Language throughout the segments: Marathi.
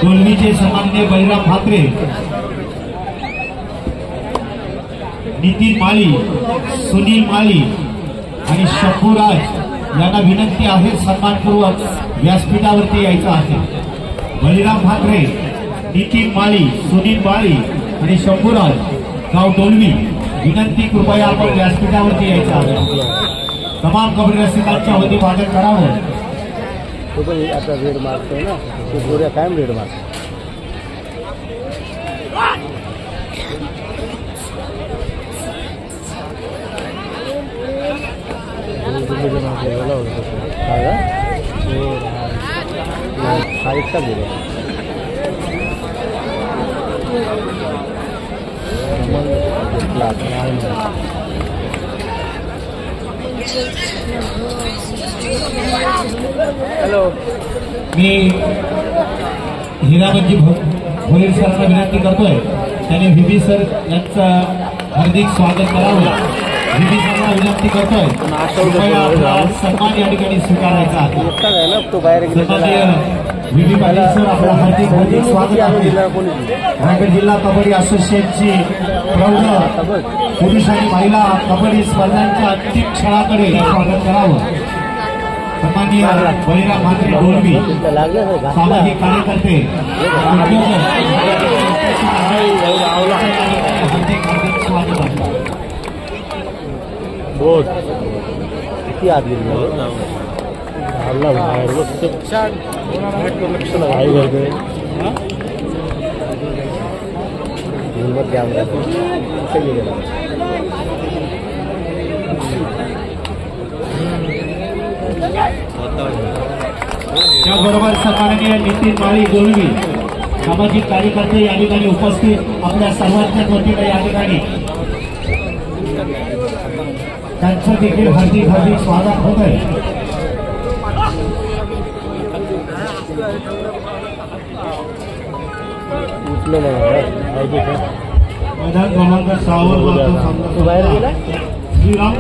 कोलवीचे सन्माननीय बळीराम ठाकरे, नितीन माळी, सुनील माळी आणि शंभूराज यांना विनंती आहे सन्मानपूर्वक व्यासपीठावरती यायचं आहे। बळीराम ठाकरे, नितीन माळी, सुनील माळी आणि शंभूराज गाव डोलवी विनंती कृपया आपण व्यासपीठावरती यायचं आहे। तमाम कबड्डी रसिकांच्या वतीने स्वागत करावं। तो पण आता रेड मारतोय ना, तो गोऱ्या कायम रेड मारतो। हॅलो, मी हिरामनजी भोईर सरांना विनंती करतोय त्याने व्हीबी सर यांचं हार्दिक स्वागत करावं। व्हीबी सरला विनंती करतोय सन्मान या ठिकाणी स्वीकारायचा आहे। व्हीबी पाटील सर आपलं हार्दिक स्वागत आहे। रायगड जिल्हा कबड्डी असोसिएशनची प्रौढ पुरुष आणि महिला कबड्डी स्पर्धांच्या अंतिम खेळाकडे स्वागत करावं। सन्माननीय बळीराम ठाकरे डोलवी सामाजिक कार्यकर्ते हार्दिक स्वागत आहे। बहुत किती आदमी हल्ला बाहेर लक्ष लगाई करते हिम्मत जाम त्याबरोबर सन्माननीय नितीन माळी डोलवी सामाजिक कार्यकर्ते या ठिकाणी उपस्थित आपल्या सर्वांच्या वतीने या ठिकाणी त्यांचं देखील हार्दिक स्वागत होत आहे। मैदान क्रमांक 6 वर बाहेर गेला श्रीराम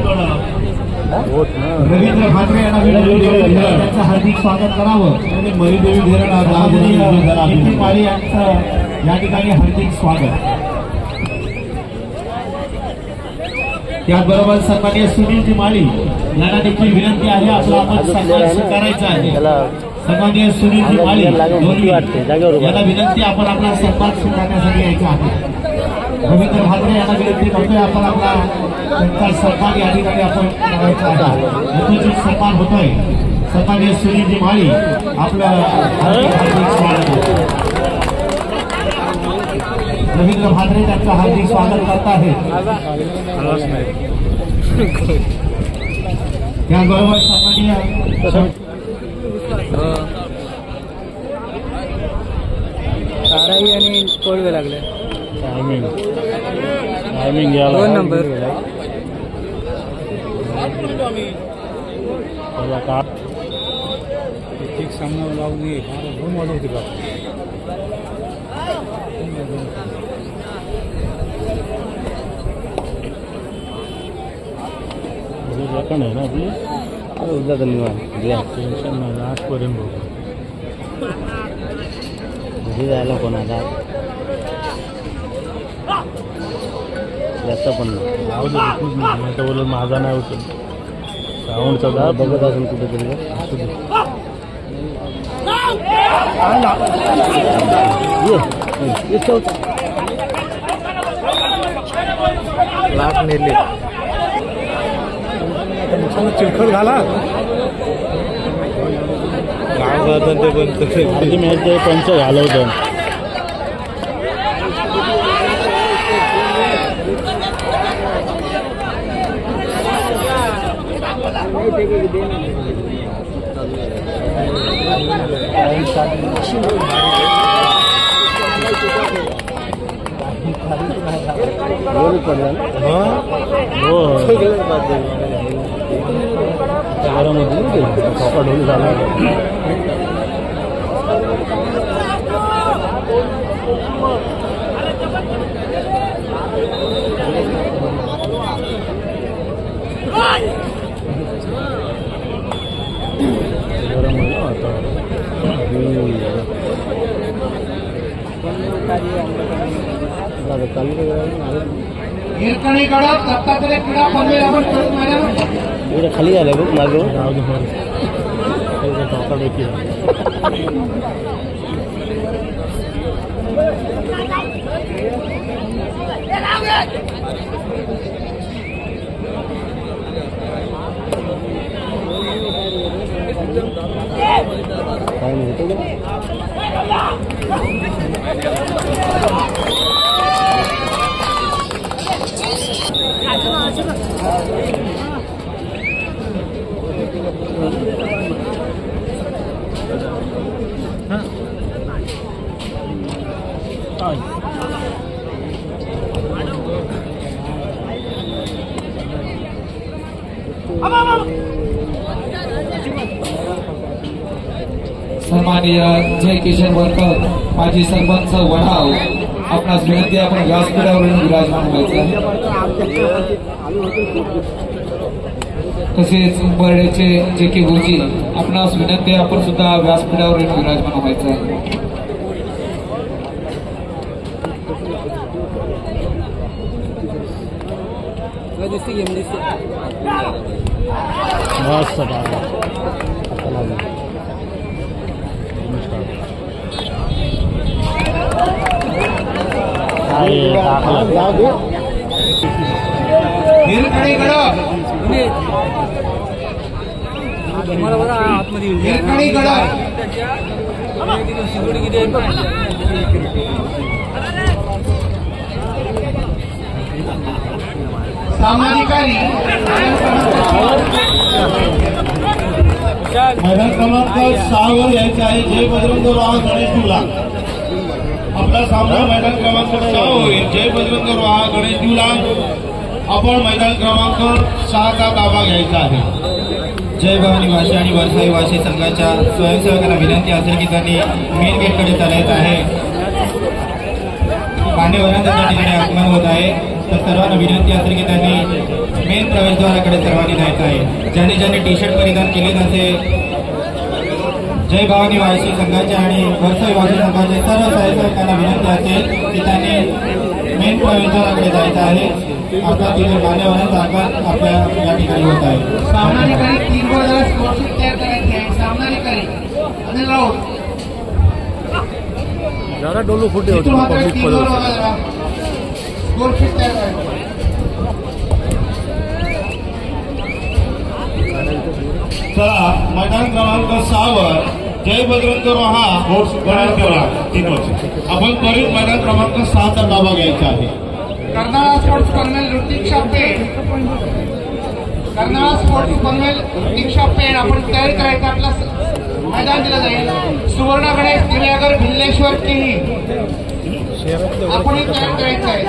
रवींद्र ठाकरे यांना त्यांचं हार्दिक स्वागत करावं। मरीदेवी नितीन माळी यांचं या ठिकाणी हार्दिक स्वागत। त्याचबरोबर सन्माननीय सुनीलजी माळी यांना देखील विनंती आहे आपला आपण सन्मान स्वीकारायचा आहे। सन्माननीय सुनीलजी माळी यांना विनंती आपण आपला सन्मान स्वीकारण्यासाठी यायचं आहे। रवींद्र ठाकरे यांना विनंती करतोय आपण आपला त्यांचा सन्मान या ठिकाणी आपण करायचा आहे। सन्मान होतोय सन्माननीय सुनीलजी माळी आपलं हार्दिक स्वागत। रवींद्र ठाकरे त्यांचं हार्दिक स्वागत करत आहे। त्याबरोबर सन्माननीय साराई आणि कोळवे लागले टायमिंग 2 नंबर एक सामना लावून 2 वाजवते का रकण आहे ना आपली उद्या धन्यवाद टेन्शन नाही 8 पर्यंत बघू घरी जायला कोणाला जास्त पण नाही बोलून माझा नाही होत साऊंडचा जा बघत असेल कुठेतरी असू दे लाख नेले चिलखत घाला ते मॅच पंच घालवतं पडला हो ढोल झाला हिरकणी कडक दत्तात्रय क्रीडा पनवेल आपण परत मैदान खाली झालं बघ मागे काय म्हणतो सन्माननीय जय किशन वरकर माजी सरपंच वढाव आपणास विनंती आपण व्यासपीठावरून विराजमान व्हायचं आहे। तसेच बर्डेचे जे की गुरुजी आपणास विनंती आपण सुद्धा व्यासपीठावरून विराजमान व्हायचं आहे। हिरकणी कडक हिरकणी कडक सामाजिकारी मैदान क्रमांक 6 वर यायचं आहे। जय बजरंग रोहा गणेश दिवला आपला सामना मैदान क्रमांक 6 होईल। जय बजरंग रोहा गणेश दिवला आपण मैदान क्रमांक 6 चा ताबा घ्यायचा आहे। जय भवानी वाशी आणि वरसाई वाशी संघाच्या स्वयंसेवकांना विनंती असेल की त्यांनी मेन गेटकडे चालायचं आहे। मान्यवरांच्या त्या ठिकाणी आगमन होत आहे, तर सर्वांना विनंती असेल की त्यांनी मेन प्रवेशद्वाराकडे सर्वांनी जायचं आहे। ज्यांनी टी शर्ट परिधान केले नसेल, जय भवानी वाशी संघाच्या आणि वरसाई वाशी संघाच्या सर्व स्वयंसेवकांना विनंती असेल की त्यांनी मेन प्रवेशद्वाराकडे जायचं आहे। आपला तिथे मान्यवरांचा आगमन आपल्या या ठिकाणी होत आहे। सामनाधिकारी 3 गोळा स्कोरशीट तयार करायची आहे। सामनाधिकारी आणि राऊत जरा डोलू फुटे होते स्कोरशीट तयार करायची। चला मैदान क्रमांक 6 वर जय बजरंग रोहा गणेश दिवला 3 वर्ष आपण त्वरित मैदान क्रमांक 6 चा ताबा घ्यायचा आहे। कर्नाळा स्पोर्ट्स पनवेल ऋतिक्षा पेठ कर्नाळा स्पोर्ट्स पनवेल ऋतिक्षा पेठ आपण तयार करायचं आपला मैदान दिलं जाईल। सुवर्ण गणेश दिव्यागर भिल्लेश्वर किही आपण तयार करायचं आहे।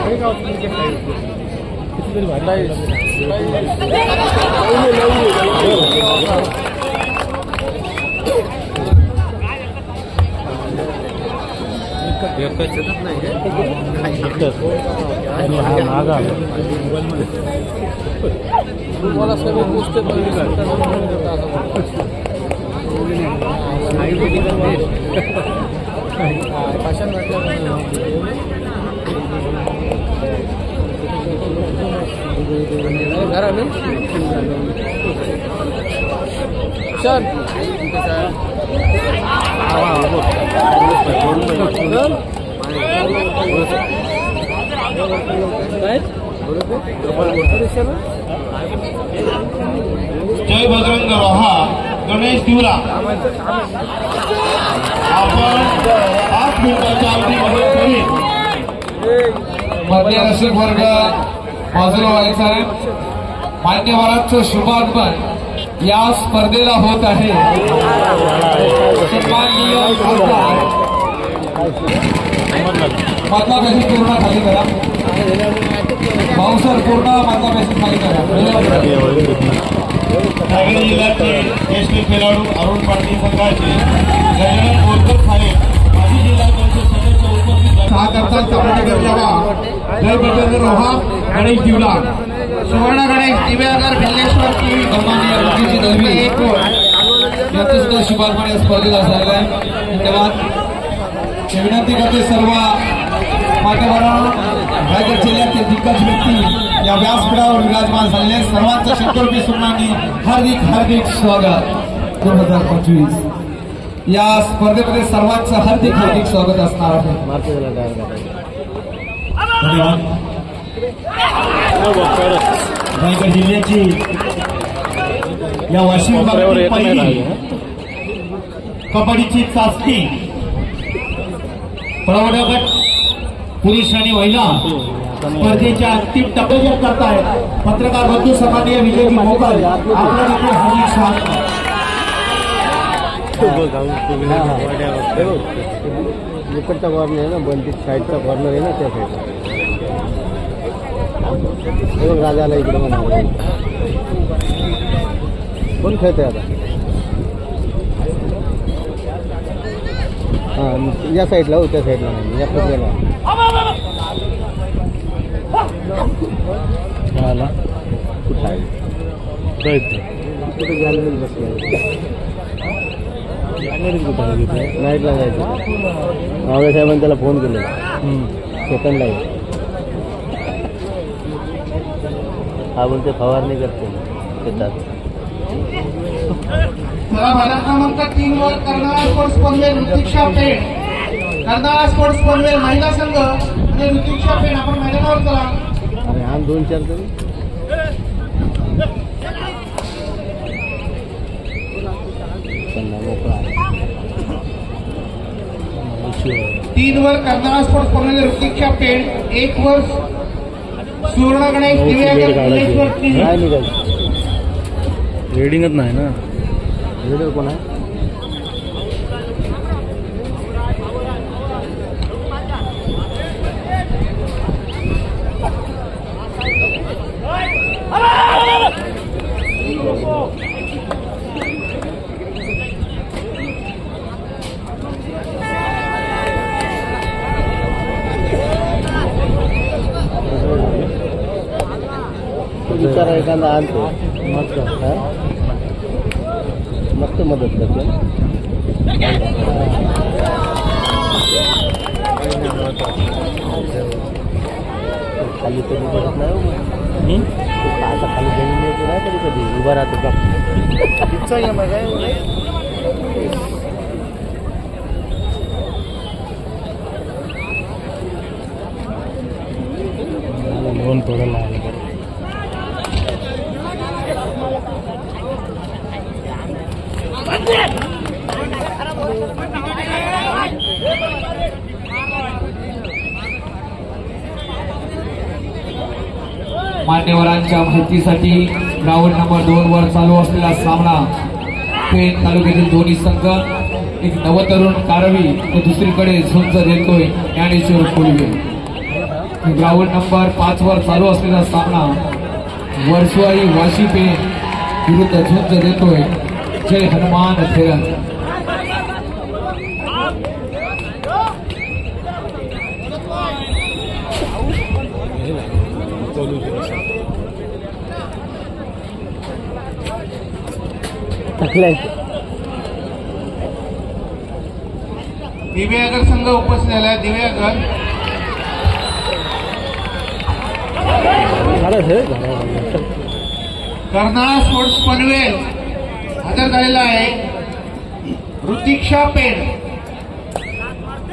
जय बजरंग रोहा गणेश दिवला आपण 5 मिनिटाच्या अवधीमध्ये मध्य रसिक वर्ग बाजूला व्हायचा आहे। मान्यवरांचं शुभागमन या स्पर्धेला होत आहे। सन्माननीय मधला मेसेज पूर्ण खाली करा। भाऊसर पूर्ण मधला मेसेज खाली करा। रायगड जिल्ह्याचे ज्येष्ठ खेळाडू अरुण पाटील संघाचे गजानन बोरकर साहेब माजी जिल्हा परिषद सदस्य उपस्थित करता सामनावीर जय बजरंग रोहा गणेश दिवला सुवर्ण गणेश दिव्यागर भिल्लेश्वर की सन्माननीय ऋषीची दळवी याचं सुद्धा शुभागमन या स्पर्धेला झालेलं आहे। धन्यवाद। विनंती करते सर्व मान्यवरांनो, रायगड जिल्ह्यातील दिग्गज व्यक्ती या व्यासपीठावर विराजमान झालेले सर्वांचं शंकरपी सुमनांनी हार्दिक हार्दिक स्वागत. 2025 या स्पर्धेमध्ये सर्वांचं हार्दिक हार्दिक स्वागत असणार आहे. धन्यवाद. रायगड जिल्ह्याची या वाशिम भागातील पहिली कबड्डीची चाचणी प्रौढ गट पुरुष आणि महिला स्पर्धेच्या अंतिम टप्प्यावर करतायत. पत्रकार बंधू सन्माननीय विजयजी मोगल आपल्या देखील हार्दिक स्वागत. इकडचा कॉर्नर आहे ना, बंटी साईडचा कॉर्नर आहे ना, त्या साईडला राजाला इकडे म्हणा. कोण खेळते आता? हां, या साईडला हो, त्या साईडला नाही, या पत्र्याला कुठं आहे? कुठे गॅलरीत बसले, नाईटला जायचं. मावळे साहेबांनी त्याला फोन केलेला सेकंडला. हा बोलते फवारणी करते शेतात. भागात क्रमांक 3 वर कर्नाळा स्पोर्ट्स पनवेल ऋतिक्षा पेठ, कर्नाळा स्पोर्ट्स पनवेल महिला संघ आणि ऋतिक्षा पेठ आपण मैदानावर चला. अरे हा 2-4 तरी मोकळा. 3 वर कर्नाळा स्पोर्ट्स पनवेल ऋतिक्षा पेठ, 1 वर सुवर्ण गणेश दिव्यांग काय निघायचं? रेडिंगच नाही ना. रेडिंग कोण आहे? विचार एखादा आणतो मस्त. मस्त मदत करतो. खाली कधी पडत नाही. आता खाली जमीन येतो नाही कधी कधी उभा राहतो का लोन तोडायला आलं. मान्यवरांच्या माहितीसाठी ग्राउंड नंबर 2 वर चालू असलेला सामना पेठ तालुक्यातील दोन्ही संघ, एक नवतरुण कारवी तो दुसरीकडे झुंज देतोय ज्ञानेश्वर कोळवे. ग्राउंड नंबर 5 वर चालू असलेला सामना वर्सवाई वाशी पेठ विरुद्ध झुंज देतोय जय हनुमान थेरन. दिव्यांग संघ उपस्थित झाला. दिव्यांग कर्नाळा स्पोर्ट्स पनवेल हजर झालेला आहे. ऋतिक्षा पेठ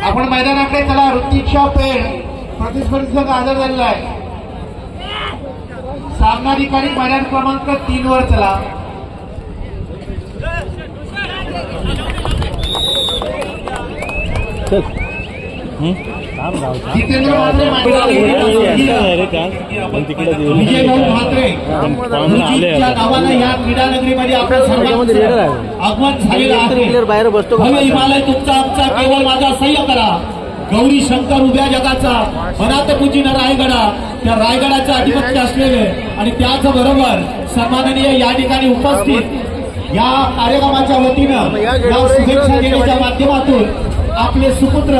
आपण मैदानाकडे चला. ऋतिक्षा पेठ प्रतिस्पर्धी संघ हजर झालेला आहे. सामनाधिकारी मैदान क्रमांक 3 वर चला. जितेंद्र विजयभाऊ म्हात्रे नावानं या क्रीडा नगरीमध्ये आपल्या सर्वांचं आगमन झालेलं आहे. भव्य हिमालय तुमचा आमचा केवळ माझा सह्य करा. गौरी शंकर उभ्या जगाचा मनात पूजिन रायगडा, त्या रायगडाचं अधिपत्य असलेले आणि त्याचबरोबर सन्माननीय या ठिकाणी उपस्थित या कार्यक्रमाच्या वतीनं या शुभेच्छा देण्याच्या माध्यमातून आपले सुपुत्र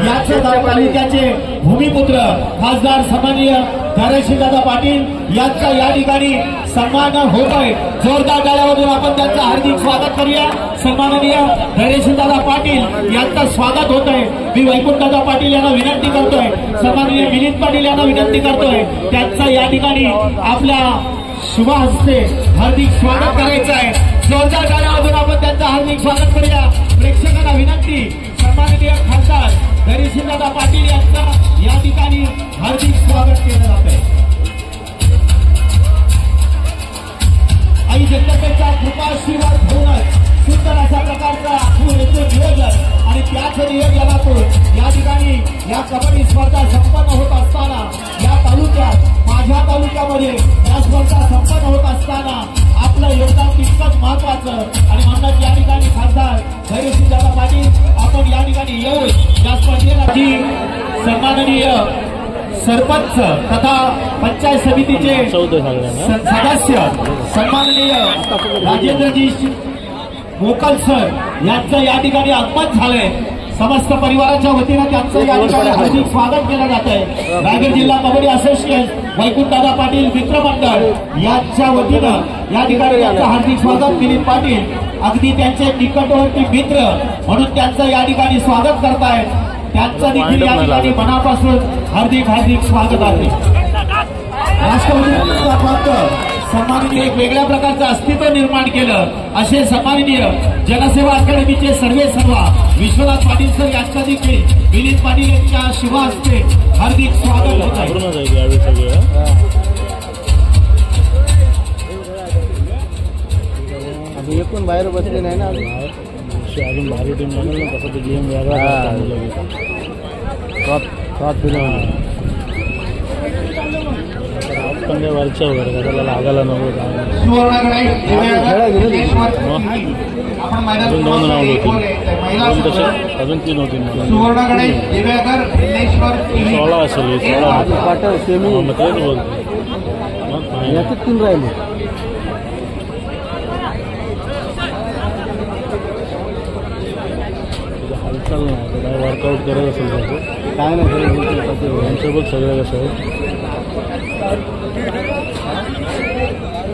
याच तालुक्याचे भूमिपुत्र खासदार सन्माननीय धैर्यशीलदादा पाटील यांचा या ठिकाणी सन्मान होत आहे. जोरदार टाळ्यामधून आपण त्यांचं हार्दिक स्वागत करूया. सन्माननीय धैर्यशीलदादा पाटील यांचं स्वागत होत आहे. मी वैकुंठदादा पाटील यांना विनंती करतोय, सन्माननीय मिलिंद पाटील यांना विनंती करतोय, त्यांचं या ठिकाणी आपल्या शुभ हस्ते हार्दिक स्वागत करायचं आहे. जोरदार टाळ्यामधून आपण त्यांचं हार्दिक स्वागत करूया. प्रेक्षकांना विनंती, सन्माननीय खासदार धैर्यशीलदादा पाटील यांचं या ठिकाणी हार्दिक स्वागत केलं जात आहे. आई जगदंबेच्या कृपाशीर्वाद घेऊनच सुंदर अशा प्रकारचा नियोजन आणि त्याच नियोजनातून या ठिकाणी या कबड्डी स्पर्धा संपन्न होत असताना या तालुक्यात माझ्या तालुक्यामध्ये या स्पर्धा संपन्न होत असताना आपलं योगदान तितकंच महत्वाचं आणि म्हणूनच या ठिकाणी खासदार धैर्यशीलदादा पाटील आपण या ठिकाणी येऊन या स्पर्धेला जी सन्माननीय सरपंच तथा पंचायत समितीचे सदस्य सन्माननीय राजेंद्रजी मोकल सर यांचं या ठिकाणी आगमन झालंय. समस्त परिवाराच्या वतीनं त्यांचं या ठिकाणी हार्दिक स्वागत केलं जात आहे. रायगड जिल्हा कबड्डी असोसिएशन वैकुंठदादा पाटील मित्र मंडळ यांच्या वतीनं या ठिकाणी त्यांचं हार्दिक स्वागत. मिलिंद पाटील अगदी त्यांचे निकटवर्ती मित्र म्हणून त्यांचं या ठिकाणी स्वागत करतायत. त्यांचं देखील या ठिकाणी मनापासून हार्दिक हार्दिक स्वागत आहे. राष्ट्रवादी प्राप्त सन्माननीय एक वेगळ्या प्रकारचं अस्तित्व निर्माण केलं असे सन्माननीय जनसेवा अकादमीचे सर्वेसर्वा विश्वनाथ पाटील सर यांचा देखील मिलिंद पाटील यांच्या शुभ हस्ते हार्दिक स्वागत होत आहे. एकूण बाहेर बसले नाही ना अजून भारी टीम म्हणून ना कसं ते गेम वेगळा पण वरच्या वर त्याला लागायला नको. दोन नाव होती अजून 3 होती. 16 असेल 16 सेमी मग तेच बोलतो याच्यात 3 राहिले. हालचाल नाही काय वर्कआउट करत असेल त्याचं काय नाही. यांच्यासोबत सगळं कसं आहे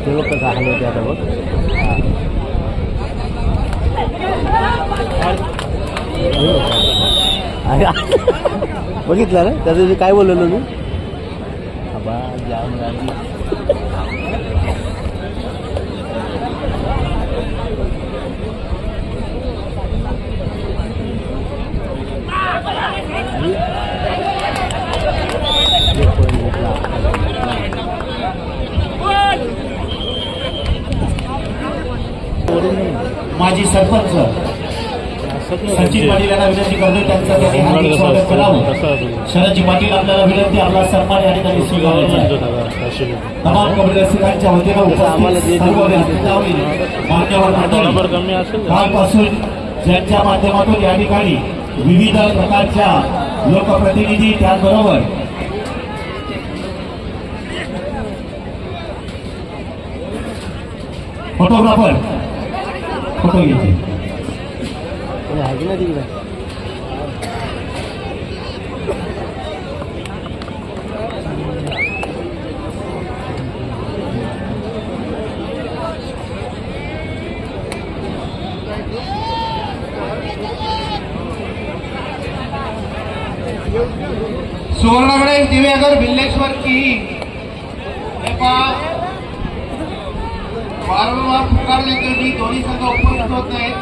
ते बघ कसं हाल होते आता बघ. बघितलं ना त्याचं काय बोललो मी आबा जाम गाडी. माजी सरपंच सचिन पाटील यांना विनंती करतोय त्यांचं त्यांनी हार्दिक स्वागत करावं. शरदजी पाटील आपल्याला विनंती, आपला सन्मान या ठिकाणी स्वीकारायचा आहे. तमाम कबड्डी रसिकांच्या वतीनं उपस्थित सर्व मान्यवर मंडळी कालपासून ज्यांच्या माध्यमातून या ठिकाणी विविध प्रकारच्या लोकप्रतिनिधी त्याचबरोबर फोटोग्राफर फोटो घ्यायचे आहे ना तिकडे. सुवर्णगडे दिव्यागर भिल्लेश्वर की वारंवार पुकारले तरी दोन्ही संघ उपस्थित होत नाहीत.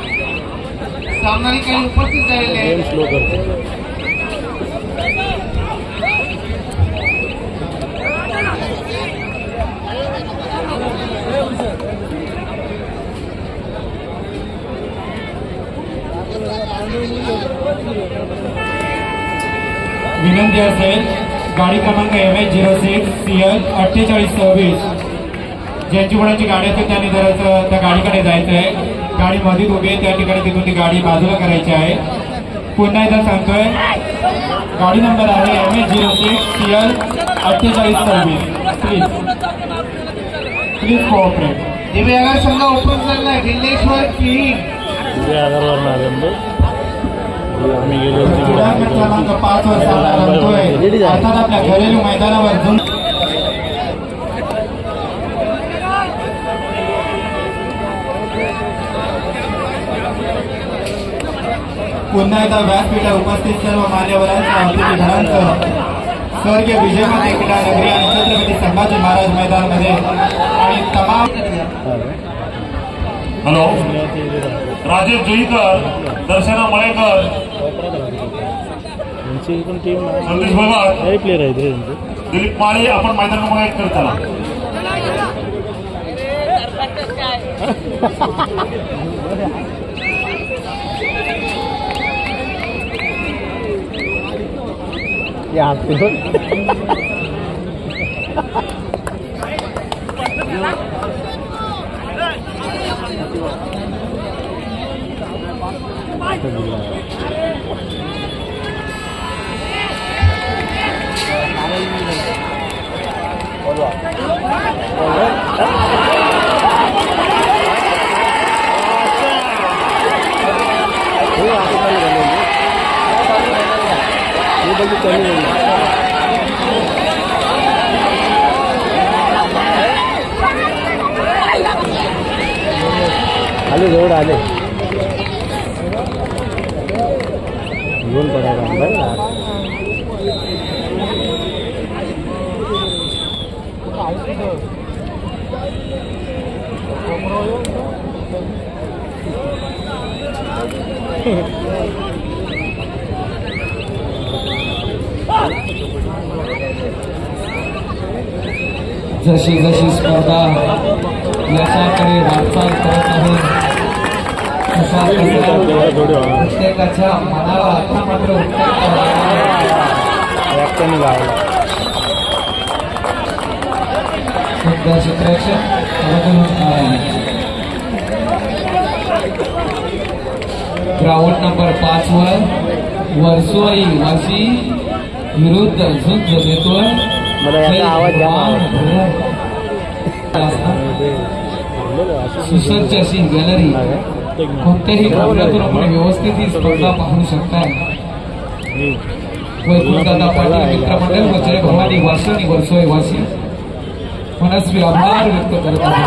सामनारी काही उपस्थित झालेले आहेत. विनंती असेल गाडी क्रमांक MH06 CL 4826 ज्यांची कोणाची गाडी असेल त्यांनी जरा त्या गाडीकडे जायचं आहे. गाडी मधीत उभी आहे त्या ठिकाणी तिथून ती गाडी बाजूला करायची आहे. पुन्हा एकदा सांगतोय गाडी नंबर आहे MH06 CL 4826. Please cooperate. Diveagar संघ उपस्थित झालाय भिल्लेश्वर की आम्ही गेलो क्रमांक 5 वर अर्थात आपल्या घरेलू मैदानावर पुन्हा एकदा व्यासपीठावर उपस्थित सर्व मान्यवरांचं अतिथी घरांचं स्वर्गीय विजयमाता क्रीडा नगरी आणि छत्रपती संभाजी महाराज मैदानामध्ये आणि तमाम हॅलो राजेश जुईकर, दर्शना मळेकर, संदेश भगत, प्लेयर आहे दिलीप माळी. आपण मैदानामध्ये करताना आले जवळ आले घेऊन पडायला बरं जशी जशी स्पर्धा यशाकडे वाटचाल करत आहे तशा प्रत्येकाच्या मनाला आता मात्र सध्याचे प्रेक्षक ग्राउंड नंबर 5 वर वर्सोई वासी विरुद्ध झुंज देतोय. मला याचा आवाज सुसज्ज अशी गॅलरी कोणत्याही कोपऱ्यातून आपण व्यवस्थित ही स्पर्धा पाहू शकताय. वैकुंठदादा पाटील मित्रमंडळ व जय भवानी वासनी वर्सोई वासी मनस्वी आभार व्यक्त करत आहे.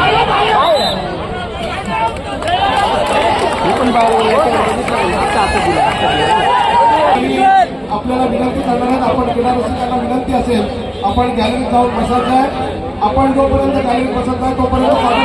आपल्याला विनंती करणार आहेत. आपण क्रीडा रसिकांना विनंती असेल आपण गॅलरीत जाऊन बसायचं आहे. आपण जोपर्यंत गॅलरीत बसत आहे तोपर्यंत नाही